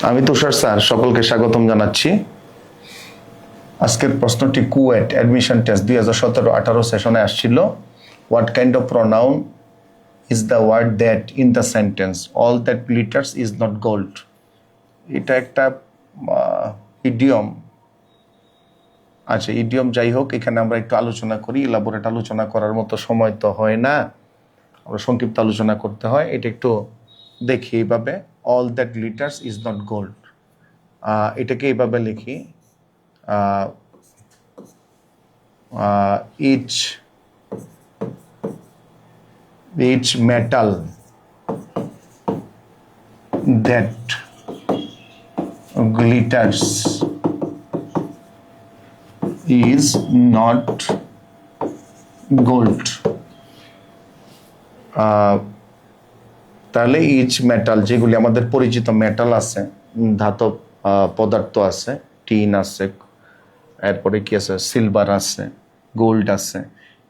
আমি তুষার স্যার সকলকে স্বাগতম জানাচ্ছি। আজকের প্রশ্নটি কুয়েট অ্যাডমিশন টেস্ট 2017-18 সেশনে আসছিল। What kind of pronoun is the word that in the sentence all that glitters is not gold? এটা একটা ইডিয়ম। আচ্ছা, ইডিয়ম যাই হোক, এখানে আমরা একটু আলোচনা করি। ইলাবোরেট আলোচনা করার মতো সময় তো হয় না, আমরা সংক্ষিপ্ত আলোচনা করতে হয়। এটা একটু দেখি এইভাবে, all that glitters is not gold. এটাকে এইভাবে লিখি, each metal that glitters is not gold. তাহলে ইচ মেটাল, যেগুলি আমাদের পরিচিত মেটাল আছে, ধাতব পদার্থ আছে, টিন আছে, এরপরে কি আছে, সিলভার আছে, গোল্ড আছে,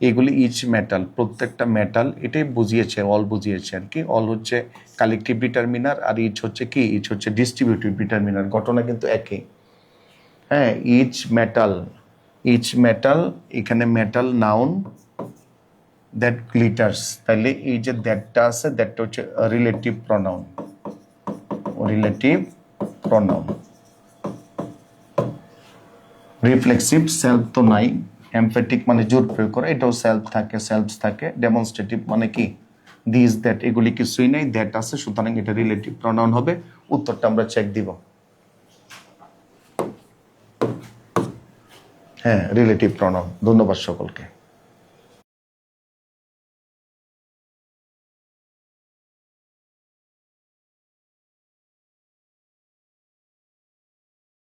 এগুলি ইচ মেটাল, প্রত্যেকটা মেটাল, এটাই বুঝিয়েছে, অল বুঝিয়েছে আর কি। অল হচ্ছে কালেকটিভ ডিটারমিনার, আর ইচ হচ্ছে কি, ইচ হচ্ছে ডিস্ট্রিবিউটিভ ডিটারমিনার। ঘটনা কিন্তু একই। হ্যাঁ, ইচ মেটাল, এখানে মেটাল নাউন, দ্যাট গ্লিটার্স, তাহলে এই যে দ্যাটটা আছে, দ্যাটটা হচ্ছে রিলেটিভ প্রনাউন। রিফ্লেক্সিভ, সেলফ তো নাই। এমফেটিক মানে জোর প্রয়োগ করে, এটাও সেলফ থাকে, সেলফস থাকে। ডেমনস্ট্রেটিভ মানে কি, দিস দ্যাট, এগুলি কিছুই নেই, দ্যাট আছে, সুতরাং এটা রিলেটিভ প্রনাউন হবে। উত্তরটা আমরা চেক দিব। হ্যাঁ, রিলেটিভ প্রনাউন। ধন্যবাদ সকলকে।